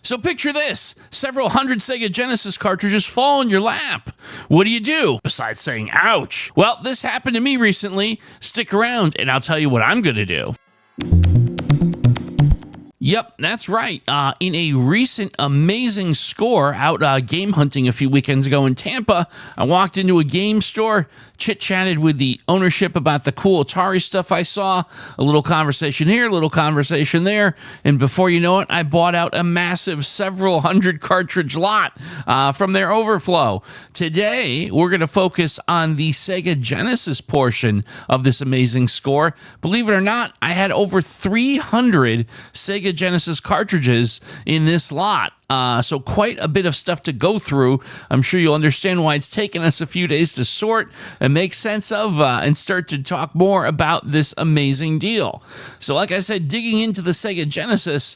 So picture this, several hundred Sega Genesis cartridges fall in your lap. What do you do besides saying ouch? Well, this happened to me recently. Stick around and I'll tell you what I'm going to do. Yep, that's right. In a recent amazing score out game hunting a few weekends ago in Tampa, I walked into a game store, chit-chatted with the ownership about the cool Atari stuff I saw, a little conversation here, a little conversation there, and before you know it, I bought out a massive several hundred cartridge lot from their overflow. Today, we're going to focus on the Sega Genesis portion of this amazing score. Believe it or not, I had over 300 Sega Genesis cartridges in this lot. So quite a bit of stuff to go through. I'm sure you'll understand why it's taken us a few days to sort and make sense of and start to talk more about this amazing deal. So like I said, digging into the Sega Genesis,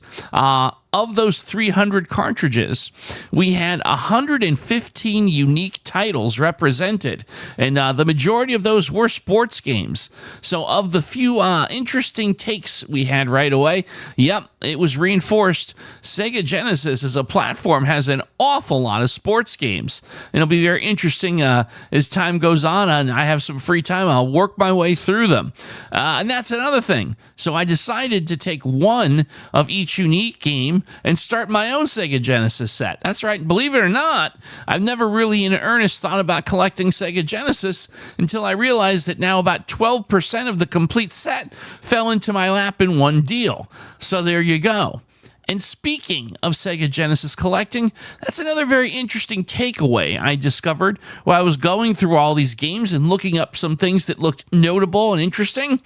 of those 300 cartridges, we had 115 unique titles represented, and the majority of those were sports games. So of the few interesting takes we had right away, yep, it was reinforced. Sega Genesis as a platform has an awful lot of sports games. And it'll be very interesting as time goes on and I have some free time. I'll work my way through them. And that's another thing. So I decided to take one of each unique game and start my own Sega Genesis set. That's right. Believe it or not, I've never really in earnest thought about collecting Sega Genesis until I realized that now about 12% of the complete set fell into my lap in one deal. So there you go. And speaking of Sega Genesis collecting, that's another very interesting takeaway I discovered while I was going through all these games and looking up some things that looked notable and interesting.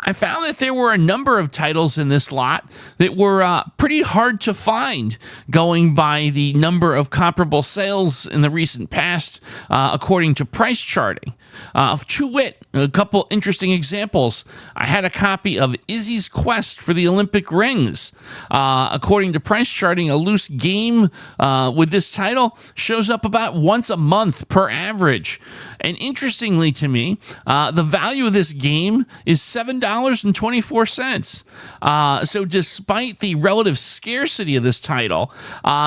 I found that there were a number of titles in this lot that were pretty hard to find, going by the number of comparable sales in the recent past, according to price charting. To wit, a couple interesting examples. I had a copy of Izzy's Quest for the Olympic Rings. According to price charting, a loose game with this title shows up about once a month per average. And interestingly to me, the value of this game is $7.24. So despite the relative scarcity of this title,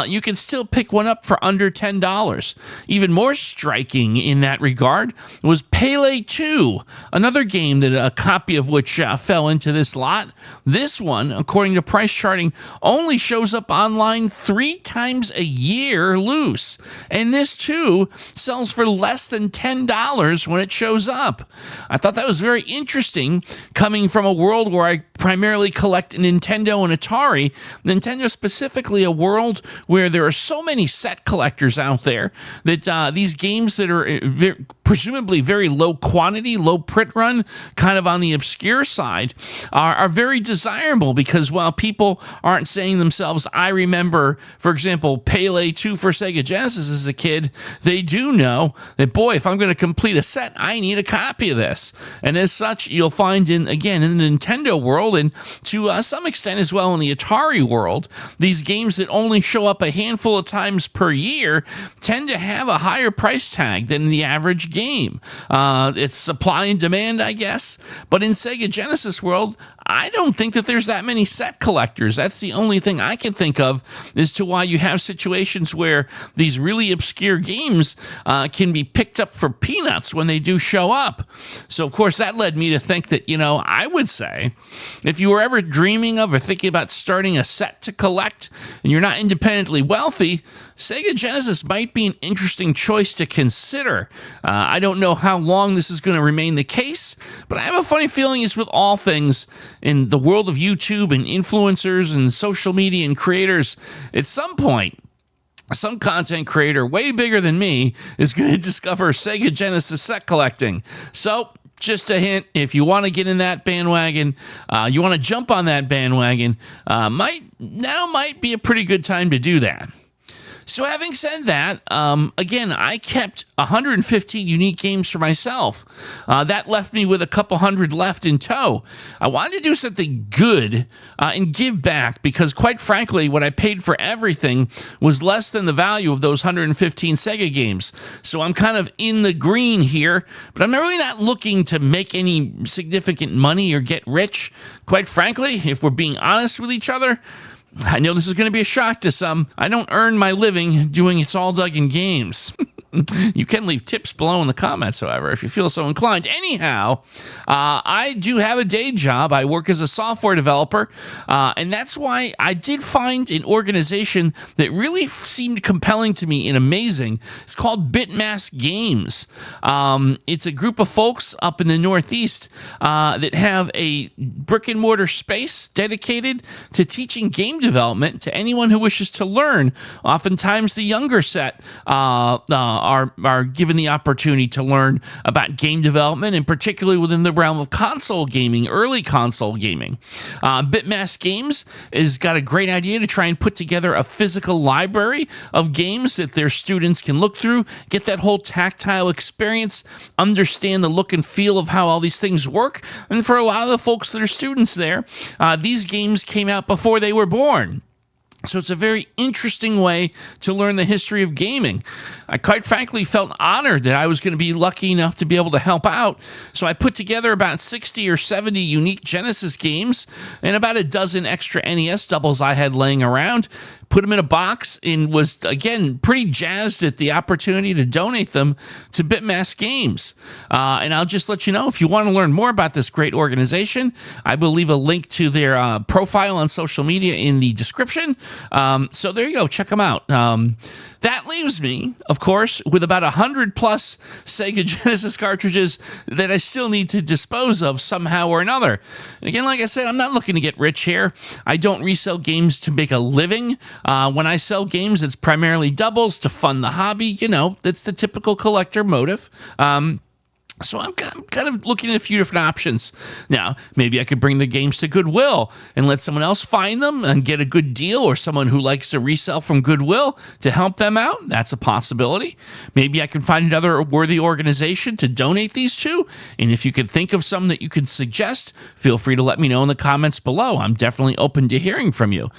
you can still pick one up for under $10. Even more striking in that regard was Pele 2, another game that a copy of which fell into this lot. This one, according to price charting, only shows up online 3 times a year loose. And this too sells for less than $10 when it shows up. I thought that was very interesting, coming from a world where I primarily collect Nintendo and Atari. Nintendo specifically, a world where there are so many set collectors out there that these games that are presumably very low quantity, low print run, kind of on the obscure side, are very desirable because while people aren't saying themselves, I remember, for example, Pele 2 for Sega Genesis as a kid, they do know that, boy, if I'm going to complete a set, I need a copy of this. And as such, you'll find in the Nintendo world, and to some extent as well in the Atari world, these games that only show up a handful of times per year tend to have a higher price tag than the average game. It's supply and demand, I guess. But in Sega Genesis world, I don't think that there's that many set collectors. That's the only thing I can think of as to why you have situations where these really obscure games can be picked up for peanuts when they do show up. So, of course, that led me to think that, I would say if you were ever dreaming of or thinking about starting a set to collect and you're not independently wealthy, Sega Genesis might be an interesting choice to consider. I don't know how long this is going to remain the case, but I have a funny feeling it's with all things in the world of YouTube and influencers and social media and creators. At some point, some content creator way bigger than me is going to discover Sega Genesis set collecting. So, just a hint, if you want to get in that bandwagon, you want to jump on that bandwagon, might be a pretty good time to do that. So having said that, again, I kept 115 unique games for myself. That left me with a couple hundred left in tow. I wanted to do something good and give back because, quite frankly, what I paid for everything was less than the value of those 115 Sega games. So I'm kind of in the green here, but I'm really not looking to make any significant money or get rich. Quite frankly, if we're being honest with each other, I know this is going to be a shock to some. I don't earn my living doing It's All Dug in Games. You can leave tips below in the comments, however, if you feel so inclined. Anyhow, I do have a day job. I work as a software developer, and that's why I did find an organization that really seemed compelling to me and amazing. It's called BitMask Games. It's a group of folks up in the Northeast that have a brick-and-mortar space dedicated to teaching game development to anyone who wishes to learn. Oftentimes, the younger set are given the opportunity to learn about game development, and particularly within the realm of console gaming, early console gaming. BitMask Games has got a great idea to try and put together a physical library of games that their students can look through, get that whole tactile experience, understand the look and feel of how all these things work. And for a lot of the folks that are students there, these games came out before they were born. So it's a very interesting way to learn the history of gaming. I quite frankly felt honored that I was going to be lucky enough to be able to help out. So I put together about 60 or 70 unique Genesis games and about a dozen extra NES doubles I had laying around, put them in a box, and was, again, pretty jazzed at the opportunity to donate them to BitMask Games. And I'll just let you know, if you want to learn more about this great organization, I will leave a link to their profile on social media in the description. So there you go. Check them out. That leaves me, of course, with about 100 plus Sega Genesis cartridges that I still need to dispose of somehow or another. And again, like I said, I'm not looking to get rich here. I don't resell games to make a living. When I sell games, it's primarily doubles to fund the hobby. You know, that's the typical collector motive. So I'm kind of looking at a few different options. Now, maybe I could bring the games to Goodwill and let someone else find them and get a good deal, or someone who likes to resell from Goodwill to help them out. That's a possibility. Maybe I can find another worthy organization to donate these to. And if you could think of some that you could suggest, feel free to let me know in the comments below. I'm definitely open to hearing from you.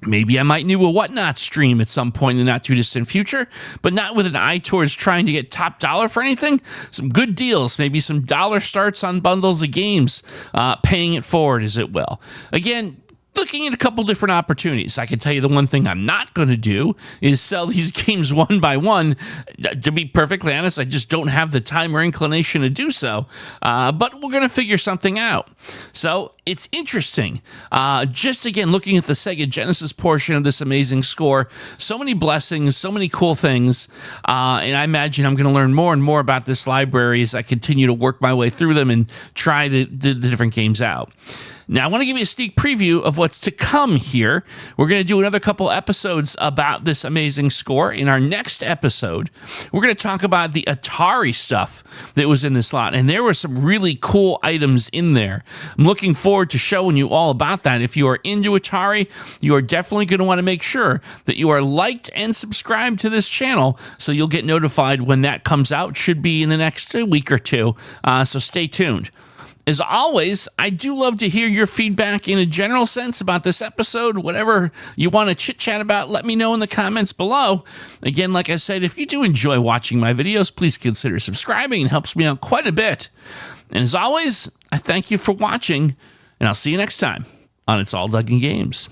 Maybe I might do a Whatnot stream at some point in the not-too-distant future, but not with an eye towards trying to get top dollar for anything. Some good deals, maybe some dollar starts on bundles of games, paying it forward as it will. Again, looking at a couple different opportunities. I can tell you the one thing I'm not going to do is sell these games one by one. To be perfectly honest, I just don't have the time or inclination to do so. But we're going to figure something out. So it's interesting. Just again, looking at the Sega Genesis portion of this amazing score, so many blessings, so many cool things. And I imagine I'm going to learn more and more about this library as I continue to work my way through them and try the different games out. Now, I want to give you a sneak preview of what's to come here. We're going to do another couple episodes about this amazing score. In our next episode, we're going to talk about the Atari stuff that was in this lot. And there were some really cool items in there. I'm looking forward to showing you all about that. If you are into Atari, you are definitely going to want to make sure that you are liked and subscribed to this channel so you'll get notified when that comes out. Should be in the next week or two. So stay tuned. As always, I do love to hear your feedback in a general sense about this episode. Whatever you want to chit-chat about, let me know in the comments below. Again, like I said, if you do enjoy watching my videos, please consider subscribing. It helps me out quite a bit. And as always, I thank you for watching, and I'll see you next time on It's All Dug in Games.